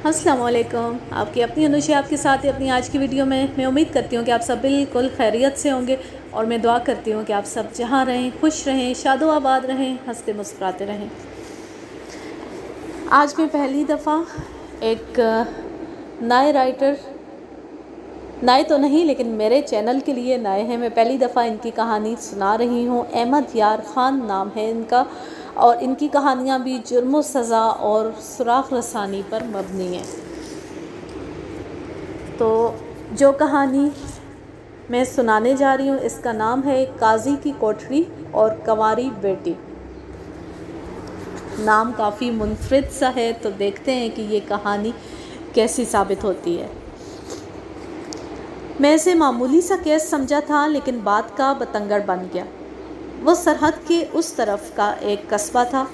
السلام علیکم، آپ کی اپنی انوشی آپ کے ساتھ اپنی آج کی ویڈیو میں امید کرتی ہوں کہ آپ سب بالکل خیریت سے ہوں گے، اور میں دعا کرتی ہوں کہ آپ سب جہاں رہیں خوش رہیں، شاد و آباد رہیں، ہنستے مسکراتے رہیں۔ آج میں پہلی دفعہ ایک نئے رائٹر، نئے تو نہیں لیکن میرے چینل کے لیے نئے ہیں، میں پہلی دفعہ ان کی کہانی سنا رہی ہوں۔ احمد یار خان نام ہے ان کا، اور ان کی کہانیاں بھی جرم و سزا اور سراغ رسانی پر مبنی ہیں۔ تو جو کہانی میں سنانے جا رہی ہوں اس کا نام ہے قاضی کی کوٹھری اور کنواری بیٹی۔ نام کافی منفرد سا ہے، تو دیکھتے ہیں کہ یہ کہانی کیسی ثابت ہوتی ہے۔ میں اسے معمولی سا کیس سمجھا تھا، لیکن بات کا بتنگڑ بن گیا۔ وہ سرحد کے اس طرف کا ایک قصبہ تھا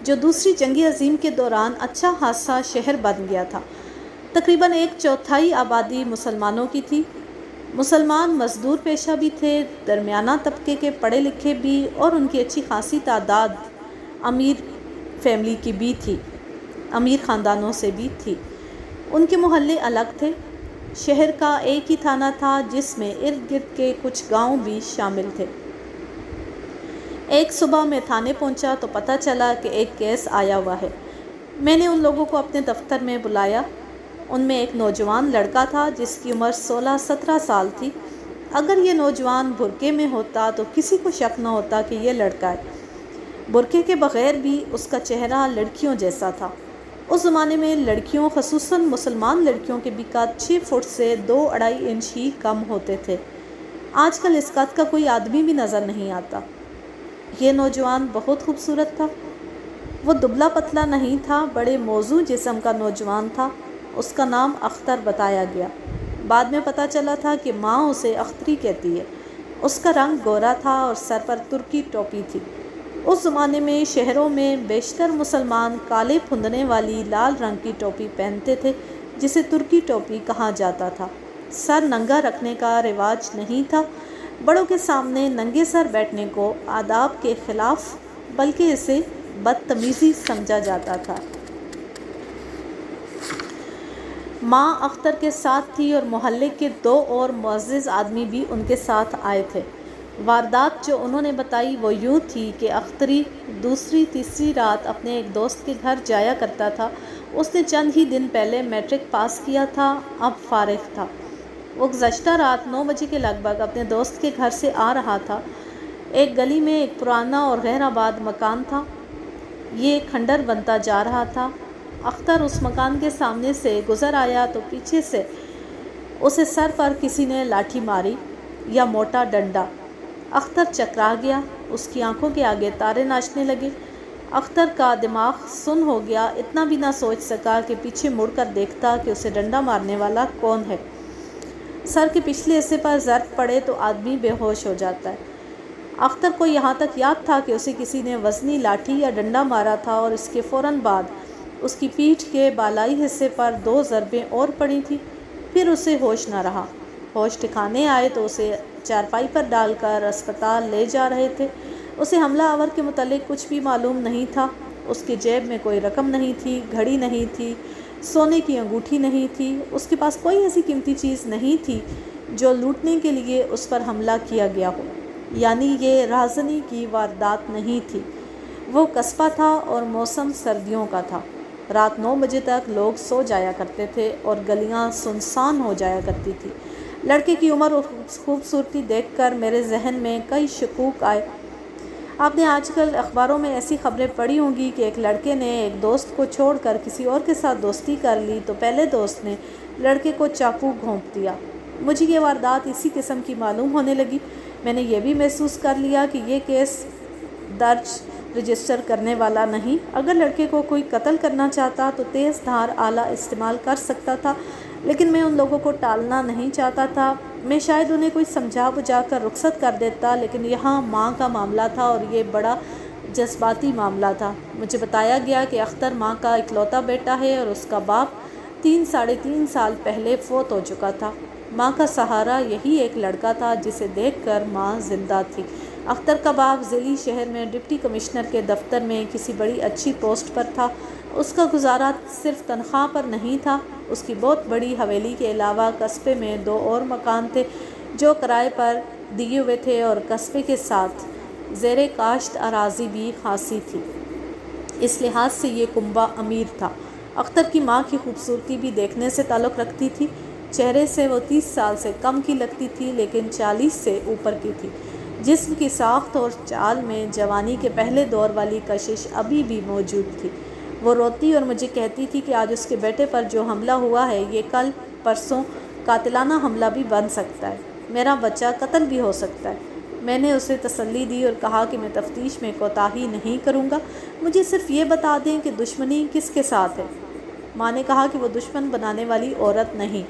جو دوسری جنگ عظیم کے دوران اچھا خاصا شہر بن گیا تھا۔ تقریباً 1/4 آبادی مسلمانوں کی تھی۔ مسلمان مزدور پیشہ بھی تھے، درمیانہ طبقے کے پڑھے لکھے بھی، اور ان کی اچھی خاصی تعداد امیر فیملی کی بھی تھی، امیر خاندانوں سے بھی تھی۔ ان کے محلے الگ تھے۔ شہر کا ایک ہی تھانہ تھا جس میں ارد گرد کے کچھ گاؤں بھی شامل تھے۔ ایک صبح میں تھانے پہنچا تو پتہ چلا کہ ایک کیس آیا ہوا ہے۔ میں نے ان لوگوں کو اپنے دفتر میں بلایا۔ ان میں ایک نوجوان لڑکا تھا جس کی عمر 16-17 سال تھی۔ اگر یہ نوجوان برقعے میں ہوتا تو کسی کو شک نہ ہوتا کہ یہ لڑکا ہے۔ برقعے کے بغیر بھی اس کا چہرہ لڑکیوں جیسا تھا۔ اس زمانے میں لڑکیوں، خصوصاً مسلمان لڑکیوں کے بھی قد 6 فٹ سے 2-2.5 انچ ہی کم ہوتے تھے۔ آج کل اس قد کا کوئی آدمی بھی نظر نہیں آتا۔ یہ نوجوان بہت خوبصورت تھا۔ وہ دبلا پتلا نہیں تھا، بڑے موزوں جسم کا نوجوان تھا۔ اس کا نام اختر بتایا گیا۔ بعد میں پتہ چلا تھا کہ ماں اسے اختری کہتی ہے۔ اس کا رنگ گورا تھا اور سر پر ترکی ٹوپی تھی۔ اس زمانے میں شہروں میں بیشتر مسلمان کالے پھندنے والی لال رنگ کی ٹوپی پہنتے تھے جسے ترکی ٹوپی کہا جاتا تھا۔ سر ننگا رکھنے کا رواج نہیں تھا۔ بڑوں کے سامنے ننگے سر بیٹھنے کو آداب کے خلاف بلکہ اسے بدتمیزی سمجھا جاتا تھا۔ ماں اختر کے ساتھ تھی اور محلے کے 2 اور معزز آدمی بھی ان کے ساتھ آئے تھے۔ واردات جو انہوں نے بتائی وہ یوں تھی کہ اختری دوسری تیسری رات اپنے ایک دوست کے گھر جایا کرتا تھا۔ اس نے چند ہی دن پہلے میٹرک پاس کیا تھا، اب فارغ تھا۔ وہ گزشتہ رات 9 بجے کے لگ بھگ اپنے دوست کے گھر سے آ رہا تھا۔ ایک گلی میں ایک پرانا اور غیر آباد مکان تھا۔ یہ کھنڈر بنتا جا رہا تھا۔ اختر اس مکان کے سامنے سے گزر آیا تو پیچھے سے اسے سر پر کسی نے لاٹھی ماری یا موٹا ڈنڈا۔ اختر چکرا گیا، اس کی آنکھوں کے آگے تارے ناچنے لگے۔ اختر کا دماغ سن ہو گیا، اتنا بھی نہ سوچ سکا کہ پیچھے مڑ کر دیکھتا کہ اسے ڈنڈا مارنے والا کون ہے۔ سر کے پچھلے حصے پر ضرب پڑے تو آدمی بے ہوش ہو جاتا ہے۔ اختر کو یہاں تک یاد تھا کہ اسے کسی نے وزنی لاٹھی یا ڈنڈا مارا تھا، اور اس کے فوراً بعد اس کی پیٹھ کے بالائی حصے پر 2 ضربیں اور پڑی تھیں۔ پھر اسے ہوش نہ رہا۔ ہوش ٹھکانے آئے تو اسے چارپائی پر ڈال کر اسپتال لے جا رہے تھے۔ اسے حملہ آور کے متعلق کچھ بھی معلوم نہیں تھا۔ اس کی جیب میں کوئی رقم نہیں تھی، گھڑی نہیں تھی، سونے کی انگوٹھی نہیں تھی۔ اس کے پاس کوئی ایسی قیمتی چیز نہیں تھی جو لوٹنے کے لیے اس پر حملہ کیا گیا ہو، یعنی یہ رازنی کی واردات نہیں تھی۔ وہ قصبہ تھا اور موسم سردیوں کا تھا۔ رات 9 بجے تک لوگ سو جایا کرتے تھے اور گلیاں سنسان ہو جایا کرتی تھی۔ لڑکے کی عمر اور خوبصورتی دیکھ کر میرے ذہن میں کئی شکوک آئے۔ آپ نے آج کل اخباروں میں ایسی خبریں پڑھی ہوں گی کہ ایک لڑکے نے ایک دوست کو چھوڑ کر کسی اور کے ساتھ دوستی کر لی تو پہلے دوست نے لڑکے کو چاقو گھونپ دیا۔ مجھے یہ واردات اسی قسم کی معلوم ہونے لگی۔ میں نے یہ بھی محسوس کر لیا کہ یہ کیس درج رجسٹر کرنے والا نہیں۔ اگر لڑکے کو کوئی قتل کرنا چاہتا تو تیز دھار آلہ استعمال کر سکتا تھا، لیکن میں ان لوگوں کو ٹالنا نہیں چاہتا تھا۔ میں شاید انہیں کوئی سمجھا بجھا کر رخصت کر دیتا، لیکن یہاں ماں کا معاملہ تھا اور یہ بڑا جذباتی معاملہ تھا۔ مجھے بتایا گیا کہ اختر ماں کا اکلوتا بیٹا ہے اور اس کا باپ 3-3.5 سال پہلے فوت ہو چکا تھا۔ ماں کا سہارا یہی ایک لڑکا تھا جسے دیکھ کر ماں زندہ تھی۔ اختر کا باپ ضلعی شہر میں ڈپٹی کمشنر کے دفتر میں کسی بڑی اچھی پوسٹ پر تھا۔ اس کا گزارا صرف تنخواہ پر نہیں تھا، اس کی بہت بڑی حویلی کے علاوہ قصبے میں 2 اور مکان تھے جو کرائے پر دیے ہوئے تھے، اور قصبے کے ساتھ زیر کاشت اراضی بھی خاصی تھی۔ اس لحاظ سے یہ کنبہ امیر تھا۔ اختر کی ماں کی خوبصورتی بھی دیکھنے سے تعلق رکھتی تھی۔ چہرے سے وہ 30 سال سے کم کی لگتی تھی، لیکن 40 سے اوپر کی تھی۔ جسم کی ساخت اور چال میں جوانی کے پہلے دور والی کشش ابھی بھی موجود تھی۔ وہ روتی اور مجھے کہتی تھی کہ آج اس کے بیٹے پر جو حملہ ہوا ہے، یہ کل پرسوں قاتلانہ حملہ بھی بن سکتا ہے۔ میرا بچہ قتل بھی ہو سکتا ہے۔ میں نے اسے تسلی دی اور کہا کہ میں تفتیش میں کوتاہی نہیں کروں گا، مجھے صرف یہ بتا دیں کہ دشمنی کس کے ساتھ ہے۔ ماں نے کہا کہ وہ دشمن بنانے والی عورت نہیں،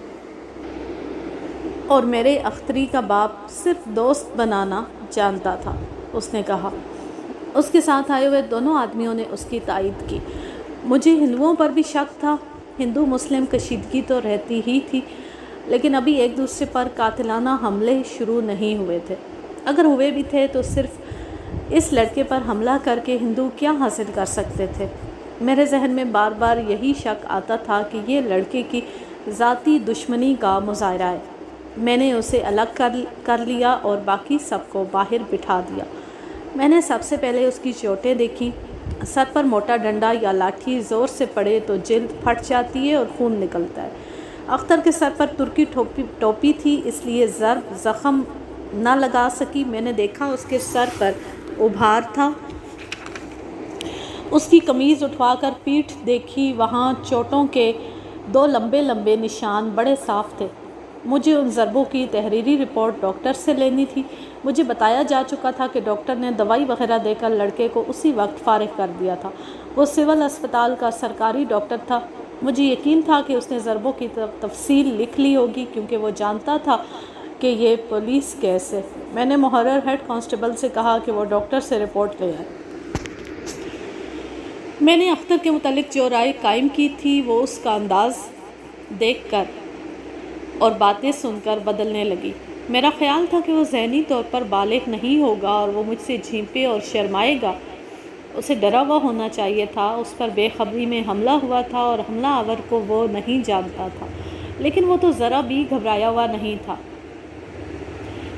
اور میرے اختری کا باپ صرف دوست بنانا جانتا تھا۔ اس نے کہا۔ اس کے ساتھ آئے ہوئے دونوں آدمیوں نے اس کی تائید کی۔ مجھے ہندوؤں پر بھی شک تھا۔ ہندو مسلم کشیدگی تو رہتی ہی تھی، لیکن ابھی ایک دوسرے پر قاتلانہ حملے شروع نہیں ہوئے تھے۔ اگر ہوئے بھی تھے تو صرف اس لڑکے پر حملہ کر کے ہندو کیا حاصل کر سکتے تھے؟ میرے ذہن میں بار بار یہی شک آتا تھا کہ یہ لڑکے کی ذاتی دشمنی کا مظاہرہ ہے۔ میں نے اسے الگ کر لیا اور باقی سب کو باہر بٹھا دیا۔ میں نے سب سے پہلے اس کی چوٹیں دیکھیں۔ سر پر موٹا ڈنڈا یا لاٹھی زور سے پڑے تو جلد پھٹ جاتی ہے اور خون نکلتا ہے۔ اختر کے سر پر ترکی ٹوپی تھی، اس لیے ضرب زخم نہ لگا سکی۔ میں نے دیکھا اس کے سر پر ابھار تھا۔ اس کی قمیض اٹھوا کر پیٹھ دیکھی، وہاں چوٹوں کے 2 لمبے لمبے نشان بڑے صاف تھے۔ مجھے ان ضربوں کی تحریری رپورٹ ڈاکٹر سے لینی تھی۔ مجھے بتایا جا چکا تھا کہ ڈاکٹر نے دوائی وغیرہ دے کر لڑکے کو اسی وقت فارغ کر دیا تھا۔ وہ سول اسپتال کا سرکاری ڈاکٹر تھا۔ مجھے یقین تھا کہ اس نے ضربوں کی تفصیل لکھ لی ہوگی، کیونکہ وہ جانتا تھا کہ یہ پولیس کیس ہے۔ میں نے محرر ہیڈ کانسٹیبل سے کہا کہ وہ ڈاکٹر سے رپورٹ لے آئے۔ میں نے اختر کے متعلق جو رائے قائم کی تھی وہ اس کا انداز دیکھ کر اور باتیں سن کر بدلنے لگی۔ میرا خیال تھا کہ وہ ذہنی طور پر بالغ نہیں ہوگا اور وہ مجھ سے جھینپے اور شرمائے گا۔ اسے ڈرا ہوا ہونا چاہیے تھا۔ اس پر بے خبری میں حملہ ہوا تھا اور حملہ آور کو وہ نہیں جانتا تھا، لیکن وہ تو ذرا بھی گھبرایا ہوا نہیں تھا۔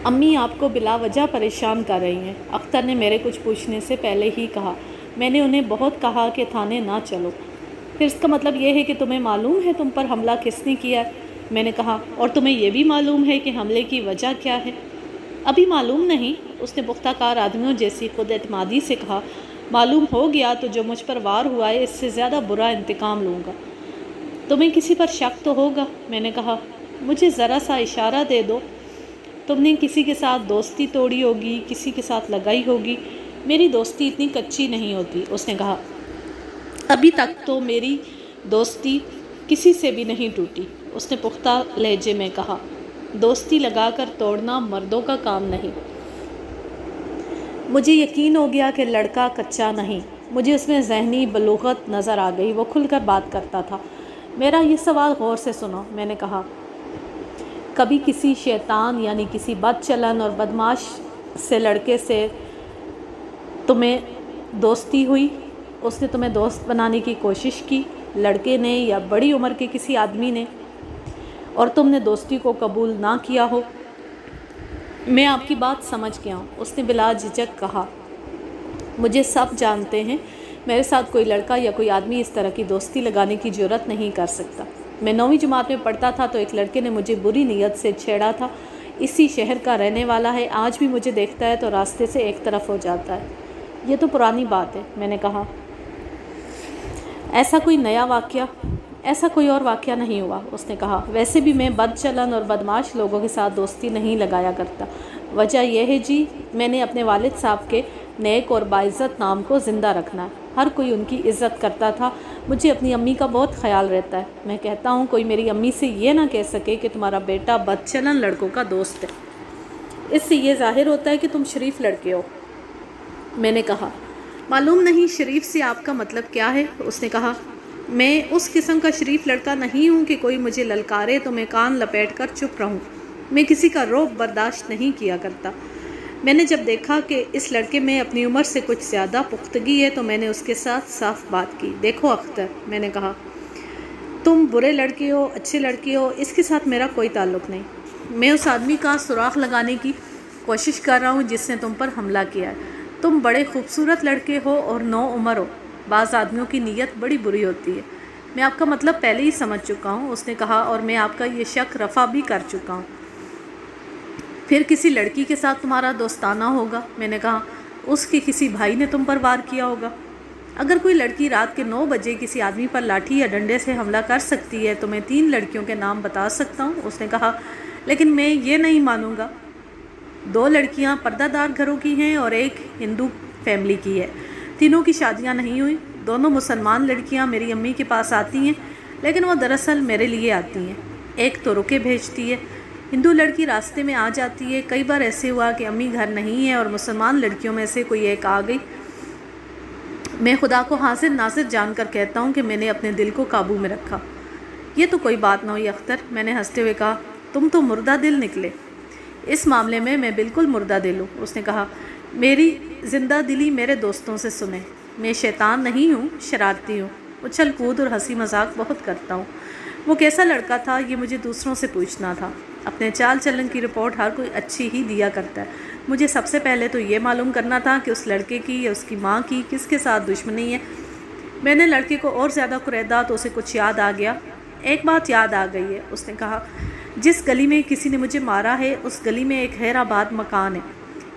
امی آپ کو بلا وجہ پریشان کر رہی ہیں، اختر نے میرے کچھ پوچھنے سے پہلے ہی کہا۔ میں نے انہیں بہت کہا کہ تھانے نہ چلو۔ پھر اس کا مطلب یہ ہے کہ تمہیں معلوم ہے تم پر حملہ کس نے کیا ہے؟ میں نے کہا، اور تمہیں یہ بھی معلوم ہے کہ حملے کی وجہ کیا ہے؟ ابھی معلوم نہیں، اس نے پختہ کار آدمیوں جیسی خود اعتمادی سے کہا۔ معلوم ہو گیا تو جو مجھ پر وار ہوا ہے، اس سے زیادہ برا انتقام لوں گا۔ تمہیں کسی پر شک تو ہوگا؟ میں نے کہا، مجھے ذرا سا اشارہ دے دو۔ تم نے کسی کے ساتھ دوستی توڑی ہوگی، کسی کے ساتھ لگائی ہوگی۔ میری دوستی اتنی کچی نہیں ہوتی، اس نے کہا۔ ابھی تک تو میری دوستی کسی سے بھی نہیں ٹوٹی، اس نے پختہ لہجے میں کہا۔ دوستی لگا کر توڑنا مردوں کا کام نہیں۔ مجھے یقین ہو گیا کہ لڑکا کچا نہیں۔ مجھے اس میں ذہنی بلوغت نظر آ گئی، وہ کھل کر بات کرتا تھا۔ میرا یہ سوال غور سے سنو، میں نے کہا۔ کبھی کسی شیطان یعنی کسی بد چلن اور بدمعاش سے لڑکے سے تمہیں دوستی ہوئی؟ اس نے تمہیں دوست بنانے کی کوشش کی، لڑکے نے یا بڑی عمر کے کسی آدمی نے، اور تم نے دوستی کو قبول نہ کیا ہو؟ میں آپ کی بات سمجھ گیا ہوں، اس نے بلا جھجک کہا۔ مجھے سب جانتے ہیں، میرے ساتھ کوئی لڑکا یا کوئی آدمی اس طرح کی دوستی لگانے کی جرات نہیں کر سکتا۔ میں 9ویں جماعت میں پڑھتا تھا تو ایک لڑکے نے مجھے بری نیت سے چھیڑا تھا۔ اسی شہر کا رہنے والا ہے، آج بھی مجھے دیکھتا ہے تو راستے سے ایک طرف ہو جاتا ہے۔ یہ تو پرانی بات ہے، میں نے کہا۔ ایسا کوئی نیا واقعہ؟ ایسا کوئی اور واقعہ نہیں ہوا، اس نے کہا۔ ویسے بھی میں بد چلن اور بدمعاش لوگوں کے ساتھ دوستی نہیں لگایا کرتا۔ وجہ یہ ہے جی، میں نے اپنے والد صاحب کے نیک اور باعزت نام کو زندہ رکھنا ہے۔ ہر کوئی ان کی عزت کرتا تھا۔ مجھے اپنی امی کا بہت خیال رہتا ہے۔ میں کہتا ہوں کوئی میری امی سے یہ نہ کہہ سکے کہ تمہارا بیٹا بد چلن لڑکوں کا دوست ہے۔ اس سے یہ ظاہر ہوتا ہے کہ تم شریف لڑکے ہو، میں نے کہا۔ معلوم نہیں شریف سے آپ کا مطلب کیا ہے، اس نے کہا۔ میں اس قسم کا شریف لڑکا نہیں ہوں کہ کوئی مجھے للکارے تو میں کان لپیٹ کر چپ رہوں۔ میں کسی کا رعب برداشت نہیں کیا کرتا۔ میں نے جب دیکھا کہ اس لڑکے میں اپنی عمر سے کچھ زیادہ پختگی ہے تو میں نے اس کے ساتھ صاف بات کی۔ دیکھو اختر، میں نے کہا، تم برے لڑکے ہو، اچھے لڑکے ہو، اس کے ساتھ میرا کوئی تعلق نہیں۔ میں اس آدمی کا سراغ لگانے کی کوشش کر رہا ہوں جس نے تم پر حملہ کیا ہے۔ تم بڑے خوبصورت لڑکے ہو اور نو عمر ہو۔ بعض آدمیوں کی نیت بڑی بری ہوتی ہے۔ میں آپ کا مطلب پہلے ہی سمجھ چکا ہوں، اس نے کہا، اور میں آپ کا یہ شک رفع بھی کر چکا ہوں۔ پھر کسی لڑکی کے ساتھ تمہارا دوستانہ ہوگا؟ میں نے کہا، اس کے کسی بھائی نے تم پر وار کیا ہوگا۔ اگر کوئی لڑکی رات کے 9 بجے کسی آدمی پر لاٹھی یا ڈنڈے سے حملہ کر سکتی ہے تو میں 3 لڑکیوں کے نام بتا سکتا ہوں، اس نے کہا، لیکن میں یہ نہیں مانوں گا۔ 2 لڑکیاں پردہ دار گھروں کی ہیں اور ایک ہندو فیملی کی ہے۔ تینوں کی شادیاں نہیں ہوئی۔ دونوں مسلمان لڑکیاں میری امی کے پاس آتی ہیں، لیکن وہ دراصل میرے لیے آتی ہیں۔ ایک تو رکے بھیجتی ہے۔ ہندو لڑکی راستے میں آ جاتی ہے۔ کئی بار ایسے ہوا کہ امی گھر نہیں ہے اور مسلمان لڑکیوں میں سے کوئی ایک آ گئی۔ میں خدا کو حاضر ناظر جان کر کہتا ہوں کہ میں نے اپنے دل کو قابو میں رکھا۔ یہ تو کوئی بات نہ ہوئی اختر، میں نے ہنستے ہوئے کہا، تم تو مردہ دل نکلے۔ اس معاملے میں بالکل مردہ دل ہوں، اس نے کہا۔ میری زندہ دلی میرے دوستوں سے سنیں۔ میں شیطان نہیں ہوں، شرارتی ہوں، اچھل کود اور ہنسی مذاق بہت کرتا ہوں۔ وہ کیسا لڑکا تھا یہ مجھے دوسروں سے پوچھنا تھا۔ اپنے چال چلن کی رپورٹ ہر کوئی اچھی ہی دیا کرتا ہے۔ مجھے سب سے پہلے تو یہ معلوم کرنا تھا کہ اس لڑکے کی یا اس کی ماں کی کس کے ساتھ دشمنی ہے۔ میں نے لڑکے کو اور زیادہ کریدا تو اسے کچھ یاد آ گیا۔ ایک بات یاد آ گئی ہے، اس نے کہا، جس گلی میں کسی نے مجھے مارا ہے اس گلی میں ایک خیر آباد مکان ہے۔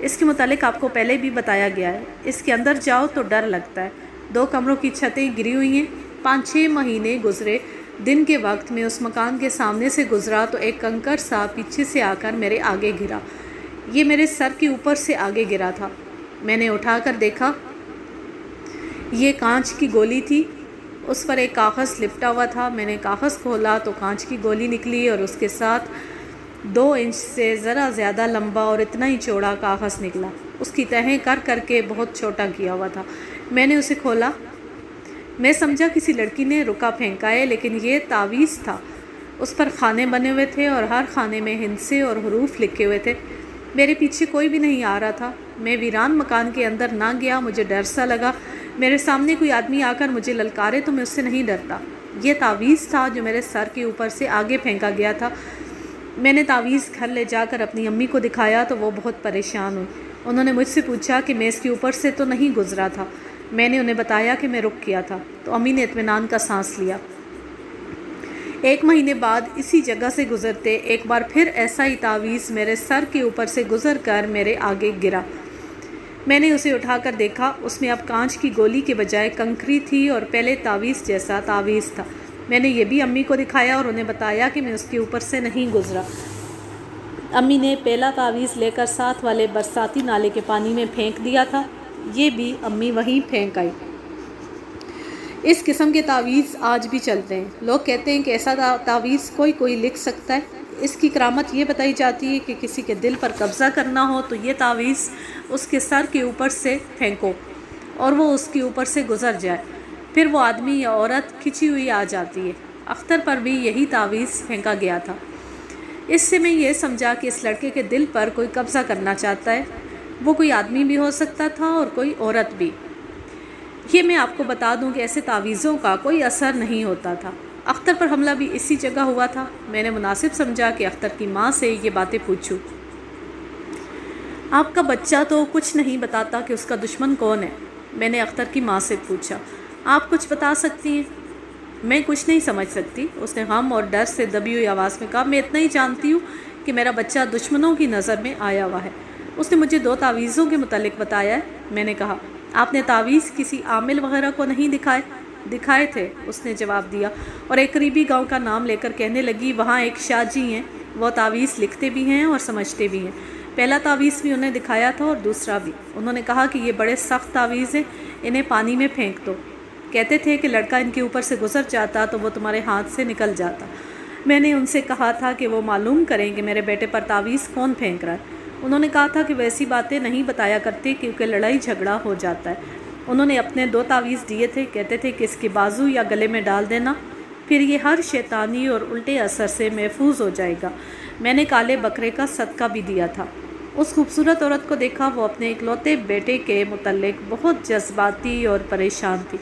اس کے متعلق آپ کو پہلے بھی بتایا گیا ہے۔ اس کے اندر جاؤ تو ڈر لگتا ہے۔ 2 کمروں کی چھتیں گری ہوئی ہیں۔ 5-6 مہینے گزرے۔ دن کے وقت میں اس مکان کے سامنے سے گزرا تو ایک کنکر سا پیچھے سے آ کر میرے آگے گرا۔ یہ میرے سر کے اوپر سے آگے گرا تھا۔ میں نے اٹھا کر دیکھا، یہ کانچ کی گولی تھی۔ اس پر ایک کاغذ لپٹا ہوا تھا۔ میں نے کاغذ کھولا تو کانچ کی گولی نکلی اور اس کے ساتھ 2 انچ سے ذرا زیادہ لمبا اور اتنا ہی چوڑا کاغذ نکلا۔ اس کی تہیں کر کے بہت چھوٹا کیا ہوا تھا۔ میں نے اسے کھولا۔ میں سمجھا کسی لڑکی نے رکا پھینکا ہے، لیکن یہ تعویذ تھا۔ اس پر خانے بنے ہوئے تھے اور ہر خانے میں ہندسے اور حروف لکھے ہوئے تھے۔ میرے پیچھے کوئی بھی نہیں آ رہا تھا۔ میں ویران مکان کے اندر نہ گیا، مجھے ڈر سا لگا۔ میرے سامنے کوئی آدمی آ کر مجھے للکارے تو میں اس سے نہیں ڈرتا۔ یہ تعویذ تھا جو میرے سر کے اوپر سے آگے پھینکا گیا تھا۔ میں نے تعویذ گھر لے جا کر اپنی امی کو دکھایا تو وہ بہت پریشان ہوئی۔ انہوں نے مجھ سے پوچھا کہ میں اس کے اوپر سے تو نہیں گزرا تھا۔ میں نے انہیں بتایا کہ میں رک گیا تھا تو امی نے اطمینان کا سانس لیا۔ 1 مہینے بعد اسی جگہ سے گزرتے ایک بار پھر ایسا ہی تعویذ میرے سر کے اوپر سے گزر کر میرے آگے گرا۔ میں نے اسے اٹھا کر دیکھا، اس میں اب کانچ کی گولی کے بجائے کنکری تھی اور پہلے تعویذ جیسا تعویذ تھا۔ میں نے یہ بھی امی کو دکھایا اور انہیں بتایا کہ میں اس کے اوپر سے نہیں گزرا۔ امی نے پہلا تعویذ لے کر ساتھ والے برساتی نالے کے پانی میں پھینک دیا تھا۔ یہ بھی امی وہیں پھینک آئی۔ اس قسم کے تعویذ آج بھی چلتے ہیں۔ لوگ کہتے ہیں کہ ایسا تعویذ کوئی لکھ سکتا ہے۔ اس کی کرامت یہ بتائی جاتی ہے کہ کسی کے دل پر قبضہ کرنا ہو تو یہ تعویذ اس کے سر کے اوپر سے پھینکو اور وہ اس کے اوپر سے گزر جائے، پھر وہ آدمی یا عورت کھچی ہوئی آ جاتی ہے۔ اختر پر بھی یہی تعویذ پھینکا گیا تھا۔ اس سے میں یہ سمجھا کہ اس لڑکے کے دل پر کوئی قبضہ کرنا چاہتا ہے۔ وہ کوئی آدمی بھی ہو سکتا تھا اور کوئی عورت بھی۔ یہ میں آپ کو بتا دوں کہ ایسے تعویذوں کا کوئی اثر نہیں ہوتا تھا۔ اختر پر حملہ بھی اسی جگہ ہوا تھا۔ میں نے مناسب سمجھا کہ اختر کی ماں سے یہ باتیں پوچھوں۔ آپ کا بچہ تو کچھ نہیں بتاتا کہ اس کا دشمن کون ہے، میں نے اختر کی ماں سے پوچھا۔ آپ کچھ بتا سکتی ہیں؟ میں کچھ نہیں سمجھ سکتی، اس نے غم اور ڈر سے دبی ہوئی آواز میں کہا۔ میں اتنا ہی جانتی ہوں کہ میرا بچہ دشمنوں کی نظر میں آیا ہوا ہے۔ اس نے مجھے 2 تعویذوں کے متعلق بتایا ہے، میں نے کہا۔ آپ نے تعویذ کسی عامل وغیرہ کو نہیں دکھائے؟ دکھائے تھے، اس نے جواب دیا، اور ایک قریبی گاؤں کا نام لے کر کہنے لگی، وہاں ایک شاہ جی ہیں، وہ تعویذ لکھتے بھی ہیں اور سمجھتے بھی ہیں۔ پہلا تعویذ بھی انہیں دکھایا تھا اور دوسرا بھی۔ انہوں نے کہا کہ یہ بڑے سخت تعویذ ہیں، انہیں پانی میں پھینک دو۔ کہتے تھے کہ لڑکا ان کے اوپر سے گزر جاتا تو وہ تمہارے ہاتھ سے نکل جاتا۔ میں نے ان سے کہا تھا کہ وہ معلوم کریں کہ میرے بیٹے پر تعویذ کون پھینک رہا ہے۔ انہوں نے کہا تھا کہ ویسی باتیں نہیں بتایا کرتے کیونکہ لڑائی جھگڑا ہو جاتا ہے۔ انہوں نے اپنے 2 تعویذ دیے تھے، کہتے تھے کہ اس کے بازو یا گلے میں ڈال دینا، پھر یہ ہر شیطانی اور الٹے اثر سے محفوظ ہو جائے گا۔ میں نے کالے بکرے کا صدقہ بھی دیا تھا۔ اس خوبصورت عورت کو دیکھا، وہ اپنے اکلوتے بیٹے کے متعلق بہت جذباتی اور پریشان تھی۔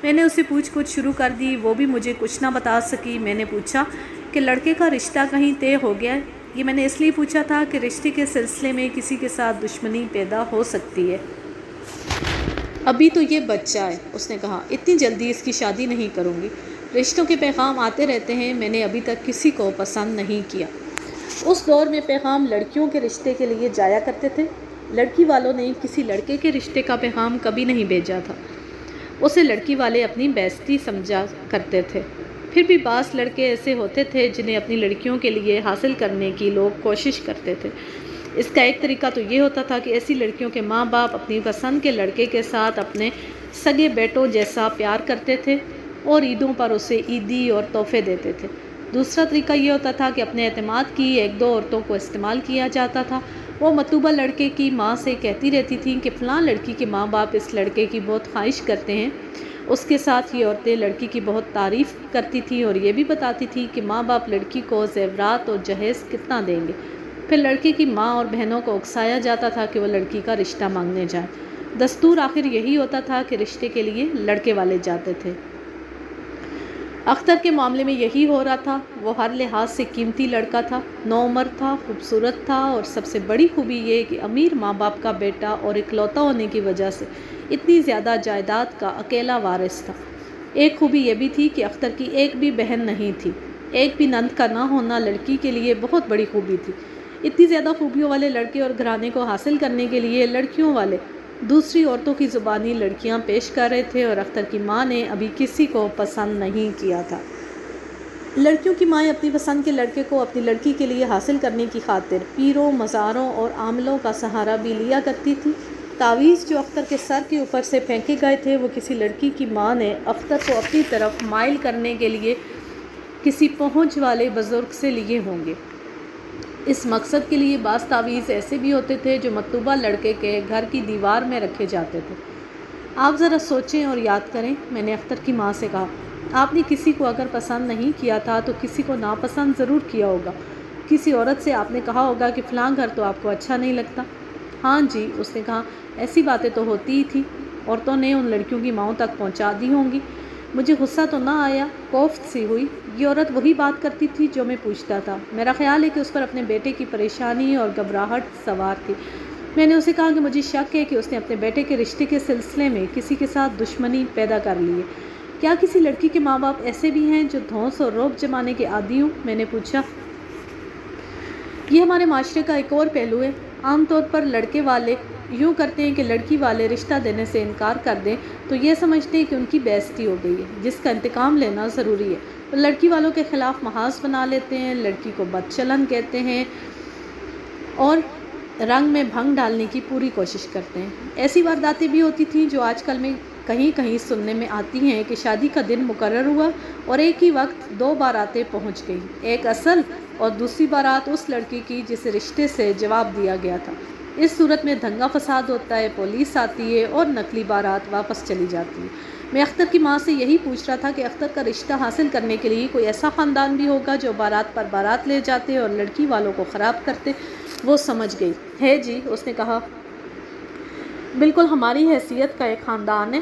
میں نے اسے پوچھ گچھ شروع کر دی، وہ بھی مجھے کچھ نہ بتا سکی۔ میں نے پوچھا کہ لڑکے کا رشتہ کہیں طے ہو گیا ہے؟ یہ میں نے اس لیے پوچھا تھا کہ رشتے کے سلسلے میں کسی کے ساتھ دشمنی پیدا ہو سکتی ہے۔ ابھی تو یہ بچہ ہے، اس نے کہا، اتنی جلدی اس کی شادی نہیں کروں گی۔ رشتوں کے پیغام آتے رہتے ہیں، میں نے ابھی تک کسی کو پسند نہیں کیا۔ اس دور میں پیغام لڑکیوں کے رشتے کے لیے جایا کرتے تھے، لڑکی والوں نے کسی لڑکے کے رشتے کا پیغام کبھی نہیں بھیجا تھا۔ اسے لڑکی والے اپنی بیزتی سمجھا کرتے تھے۔ پھر بھی بعض لڑکے ایسے ہوتے تھے جنہیں اپنی لڑکیوں کے لیے حاصل کرنے کی لوگ کوشش کرتے تھے۔ اس کا ایک طریقہ تو یہ ہوتا تھا کہ ایسی لڑکیوں کے ماں باپ اپنی پسند کے لڑکے کے ساتھ اپنے سگے بیٹوں جیسا پیار کرتے تھے اور عیدوں پر اسے عیدی اور تحفے دیتے تھے۔ دوسرا طریقہ یہ ہوتا تھا کہ اپنے اعتماد کی ایک دو عورتوں کو استعمال کیا جاتا تھا۔ وہ مطلوبہ لڑکے کی ماں سے کہتی رہتی تھیں کہ فلاں لڑکی کے ماں باپ اس لڑکے کی بہت خواہش کرتے ہیں۔ اس کے ساتھ یہ عورتیں لڑکی کی بہت تعریف کرتی تھیں اور یہ بھی بتاتی تھیں کہ ماں باپ لڑکی کو زیورات اور جہیز کتنا دیں گے۔ پھر لڑکے کی ماں اور بہنوں کو اکسایا جاتا تھا کہ وہ لڑکی کا رشتہ مانگنے جائیں۔ دستور آخر یہی ہوتا تھا کہ رشتے کے لیے لڑکے والے جاتے تھے۔ اختر کے معاملے میں یہی ہو رہا تھا۔ وہ ہر لحاظ سے قیمتی لڑکا تھا، نوعمر تھا، خوبصورت تھا اور سب سے بڑی خوبی یہ کہ امیر ماں باپ کا بیٹا اور اکلوتا ہونے کی وجہ سے اتنی زیادہ جائیداد کا اکیلا وارث تھا۔ ایک خوبی یہ بھی تھی کہ اختر کی ایک بھی بہن نہیں تھی۔ ایک بھی نند کا نہ ہونا لڑکی کے لیے بہت بڑی خوبی تھی۔ اتنی زیادہ خوبیوں والے لڑکے اور گھرانے کو حاصل کرنے کے لیے لڑکیوں والے دوسری عورتوں کی زبانی لڑکیاں پیش کر رہے تھے اور اختر کی ماں نے ابھی کسی کو پسند نہیں کیا تھا۔ لڑکیوں کی مائیں اپنی پسند کے لڑکے کو اپنی لڑکی کے لیے حاصل کرنے کی خاطر پیروں، مزاروں اور عاملوں کا سہارا بھی لیا کرتی تھی۔ تعویذ جو اختر کے سر کے اوپر سے پھینکے گئے تھے وہ کسی لڑکی کی ماں نے اختر کو اپنی طرف مائل کرنے کے لیے کسی پہنچ والے بزرگ سے لیے ہوں گے۔ اس مقصد کے لیے بعض تعویذ ایسے بھی ہوتے تھے جو مطلوبہ لڑکے کے گھر کی دیوار میں رکھے جاتے تھے۔ آپ ذرا سوچیں اور یاد کریں، میں نے اختر کی ماں سے کہا، آپ نے کسی کو اگر پسند نہیں کیا تھا تو کسی کو ناپسند ضرور کیا ہوگا۔ کسی عورت سے آپ نے کہا ہوگا کہ فلاں گھر تو آپ کو اچھا نہیں لگتا۔ ہاں جی، اس نے کہا، ایسی باتیں تو ہوتی ہی تھی، عورتوں نے ان لڑکیوں کی ماؤں تک پہنچا دی ہوں گی۔ مجھے غصہ تو نہ آیا، کوفت سی ہوئی۔ یہ عورت وہی بات کرتی تھی جو میں پوچھتا تھا۔ میرا خیال ہے کہ اس پر اپنے بیٹے کی پریشانی اور گھبراہٹ سوار تھی۔ میں نے اسے کہا کہ مجھے شک ہے کہ اس نے اپنے بیٹے کے رشتے کے سلسلے میں کسی کے ساتھ دشمنی پیدا کر لی ہے۔ کیا کسی لڑکی کے ماں باپ ایسے بھی ہیں جو دھونس اور رعب جمانے کے عادی ہوں؟ میں نے پوچھا۔ یہ ہمارے معاشرے کا ایک اور پہلو ہے۔ عام طور پر لڑکے والے یوں کرتے ہیں کہ لڑکی والے رشتہ دینے سے انکار کر دیں تو یہ سمجھتے ہیں کہ ان کی بےعزتی ہو گئی ہے، جس کا انتقام لینا ضروری ہے۔ وہ لڑکی والوں کے خلاف محاذ بنا لیتے ہیں، لڑکی کو بد چلن کہتے ہیں اور رنگ میں بھنگ ڈالنے کی پوری کوشش کرتے ہیں۔ ایسی وارداتیں بھی ہوتی تھیں جو آج کل میں کہیں کہیں سننے میں آتی ہیں کہ شادی کا دن مقرر ہوا اور ایک ہی وقت دو باراتیں پہنچ گئیں، ایک اصل اور دوسری بارات اس لڑکی کی جس رشتے سے جواب دیا گیا تھا۔ اس صورت میں دنگا فساد ہوتا ہے، پولیس آتی ہے اور نقلی بارات واپس چلی جاتی ہے۔ میں اختر کی ماں سے یہی پوچھ رہا تھا کہ اختر کا رشتہ حاصل کرنے کے لیے کوئی ایسا خاندان بھی ہوگا جو بارات پر بارات لے جاتے اور لڑکی والوں کو خراب کرتے۔ وہ سمجھ گئی۔ ہے جی، اس نے کہا، بالکل ہماری حیثیت کا ایک خاندان ہے۔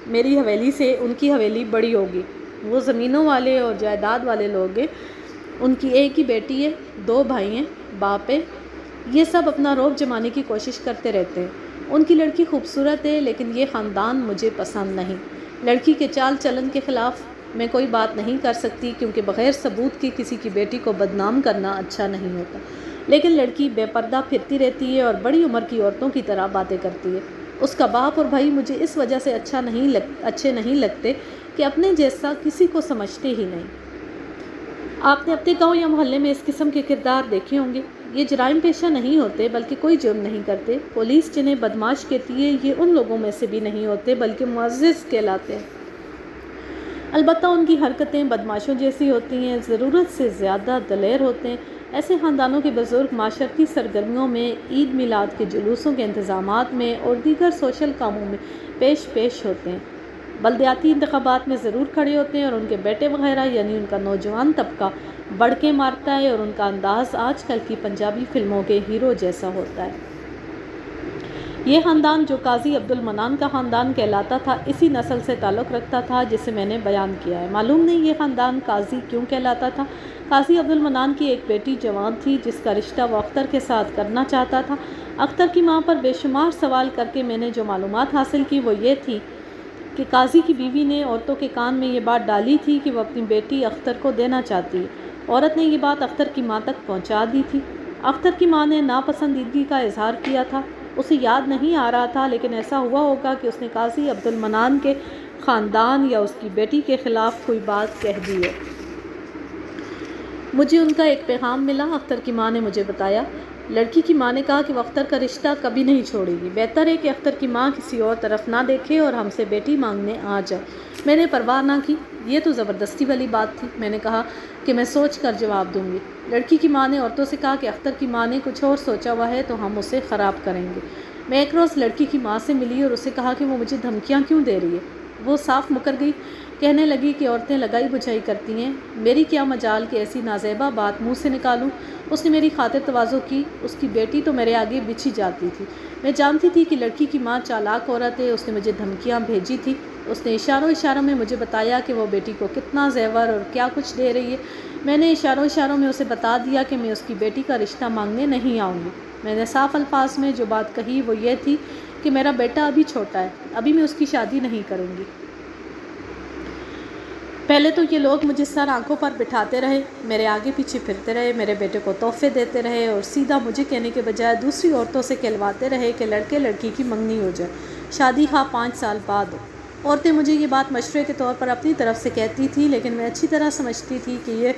میری حویلی سے ان کی حویلی بڑی ہوگی۔ وہ زمینوں والے اور جائیداد والے لوگ ہیں۔ ان کی ایک ہی بیٹی ہے، دو بھائی ہیں، باپ ہے۔ یہ سب اپنا رعب جمانے کی کوشش کرتے رہتے ہیں۔ ان کی لڑکی خوبصورت ہے لیکن یہ خاندان مجھے پسند نہیں۔ لڑکی کے چال چلن کے خلاف میں کوئی بات نہیں کر سکتی کیونکہ بغیر ثبوت کے کسی کی بیٹی کو بدنام کرنا اچھا نہیں ہوتا، لیکن لڑکی بے پردہ پھرتی رہتی ہے اور بڑی عمر کی عورتوں کی طرح باتیں کرتی ہے۔ اس کا باپ اور بھائی مجھے اس وجہ سے اچھے نہیں لگتے کہ اپنے جیسا کسی کو سمجھتے ہی نہیں۔ آپ نے اپنے گاؤں یا محلے میں اس قسم کے کردار دیکھے ہوں گے۔ یہ جرائم پیشہ نہیں ہوتے بلکہ کوئی جرم نہیں کرتے۔ پولیس جنہیں بدماش کہتی ہے یہ ان لوگوں میں سے بھی نہیں ہوتے بلکہ معزز کہلاتے ہیں۔ البتہ ان کی حرکتیں بدماشوں جیسی ہوتی ہیں، ضرورت سے زیادہ دلیر ہوتے ہیں۔ ایسے خاندانوں کے بزرگ معاشرتی سرگرمیوں میں، عید میلاد کے جلوسوں کے انتظامات میں اور دیگر سوشل کاموں میں پیش ہوتے ہیں۔ بلدیاتی انتخابات میں ضرور کھڑے ہوتے ہیں اور ان کے بیٹے وغیرہ یعنی ان کا نوجوان طبقہ بڑکے مارتا ہے اور ان کا انداز آج کل کی پنجابی فلموں کے ہیرو جیسا ہوتا ہے۔ یہ خاندان جو قاضی عبد المنان کا خاندان کہلاتا تھا اسی نسل سے تعلق رکھتا تھا جسے میں نے بیان کیا ہے۔ معلوم نہیں یہ خاندان قاضی کیوں کہلاتا تھا۔ قاضی عبد المنان کی ایک بیٹی جوان تھی جس کا رشتہ وہ اختر کے ساتھ کرنا چاہتا تھا۔ اختر کی ماں پر بے شمار سوال کر کے میں نے جو معلومات حاصل کی وہ یہ تھی کہ قاضی کی بیوی نے عورتوں کے کان میں یہ بات ڈالی تھی کہ وہ اپنی بیٹی اختر کو دینا چاہتی ہے۔ عورت نے یہ بات اختر کی ماں تک پہنچا دی تھی۔ اختر کی ماں نے ناپسندیدگی کا اظہار کیا تھا۔ اسے یاد نہیں آ رہا تھا لیکن ایسا ہوا ہوگا کہ اس نے قاضی عبد المنان کے خاندان یا اس کی بیٹی کے خلاف کوئی بات کہہ دی ہے۔ مجھے ان کا ایک پیغام ملا۔ اختر کی ماں نے مجھے بتایا، لڑکی کی ماں نے کہا کہ وہ اختر کا رشتہ کبھی نہیں چھوڑے گی، بہتر ہے کہ اختر کی ماں کسی اور طرف نہ دیکھے اور ہم سے بیٹی مانگنے آ جائے۔ میں نے پرواہ نہ کی، یہ تو زبردستی والی بات تھی۔ میں نے کہا کہ میں سوچ کر جواب دوں گی۔ لڑکی کی ماں نے عورتوں سے کہا کہ اختر کی ماں نے کچھ اور سوچا ہوا ہے تو ہم اسے خراب کریں گے۔ میں ایک روز لڑکی کی ماں سے ملی اور اسے کہا کہ وہ مجھے دھمکیاں کیوں دے رہی ہے۔ وہ صاف مکر گئی، کہنے لگی کہ عورتیں لگائی بجھائی کرتی ہیں، میری کیا مجال کہ ایسی نازیبہ بات منہ سے نکالوں۔ اس نے میری خاطر تواضع کی، اس کی بیٹی تو میرے آگے بچھی جاتی تھی۔ میں جانتی تھی کہ لڑکی کی ماں چالاک عورت ہے، اس نے مجھے دھمکیاں بھیجی تھی۔ اس نے اشاروں میں مجھے بتایا کہ وہ بیٹی کو کتنا زیور اور کیا کچھ دے رہی ہے۔ میں نے اشاروں میں اسے بتا دیا کہ میں اس کی بیٹی کا رشتہ مانگنے نہیں آؤں گی۔ میں نے صاف الفاظ میں جو بات کہی وہ یہ تھی کہ میرا بیٹا ابھی چھوٹا ہے، ابھی میں اس کی شادی نہیں کروں گی۔ پہلے تو یہ لوگ مجھے سر آنکھوں پر بٹھاتے رہے، میرے آگے پیچھے پھرتے رہے، میرے بیٹے کو تحفے دیتے رہے اور سیدھا مجھے کہنے کے بجائے دوسری عورتوں سے کہلواتے رہے کہ لڑکے لڑکی کی منگنی ہو جائے، شادی 5 سال بعد ہو۔ عورتیں مجھے یہ بات مشورے کے طور پر اپنی طرف سے کہتی تھی لیکن میں اچھی طرح سمجھتی تھی کہ یہ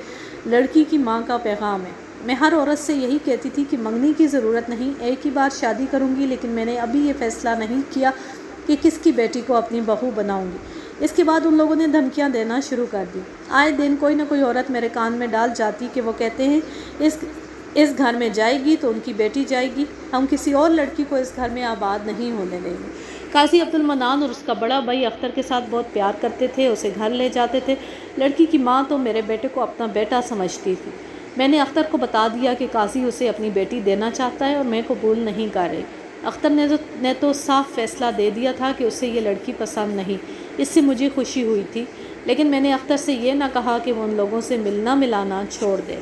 لڑکی کی ماں کا پیغام ہے۔ میں ہر عورت سے یہی کہتی تھی کہ منگنی کی ضرورت نہیں، ایک ہی بار شادی کروں گی، لیکن میں نے ابھی یہ فیصلہ نہیں کیا کہ کس کی بیٹی کو اپنی بہو بناؤں گی۔ اس کے بعد ان لوگوں نے دھمکیاں دینا شروع کر دی۔ آئے دن کوئی نہ کوئی عورت میرے کان میں ڈال جاتی کہ وہ کہتے ہیں اس گھر میں جائے گی تو ان کی بیٹی جائے گی، ہم کسی اور لڑکی کو اس گھر میں آباد نہیں ہونے دیں گے۔ قاضی عبد المنان اور اس کا بڑا بھائی اختر کے ساتھ بہت پیار کرتے تھے، اسے گھر لے جاتے تھے۔ لڑکی کی ماں تو میرے بیٹے کو اپنا بیٹا سمجھتی تھی۔ میں نے اختر کو بتا دیا کہ قاضی اسے اپنی بیٹی دینا چاہتا ہے اور میں قبول نہیں کر رہی۔ اختر نے تو صاف فیصلہ دے دیا تھا کہ اسے یہ لڑکی پسند نہیں۔ اس سے مجھے خوشی ہوئی تھی، لیکن میں نے اختر سے یہ نہ کہا کہ وہ ان لوگوں سے ملنا ملانا چھوڑ دے۔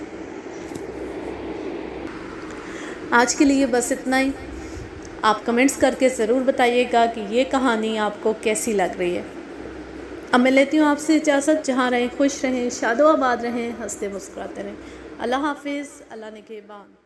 آج کے لیے بس اتنا ہی۔ آپ کمنٹس کر کے ضرور بتائیے گا کہ یہ کہانی آپ کو کیسی لگ رہی ہے۔ اب میں لیتی ہوں آپ سے اجازت، جہاں رہیں خوش رہیں، شاد و آباد رہیں، ہنستے مسکراتے رہیں۔ اللہ حافظ، اللہ نگہبان۔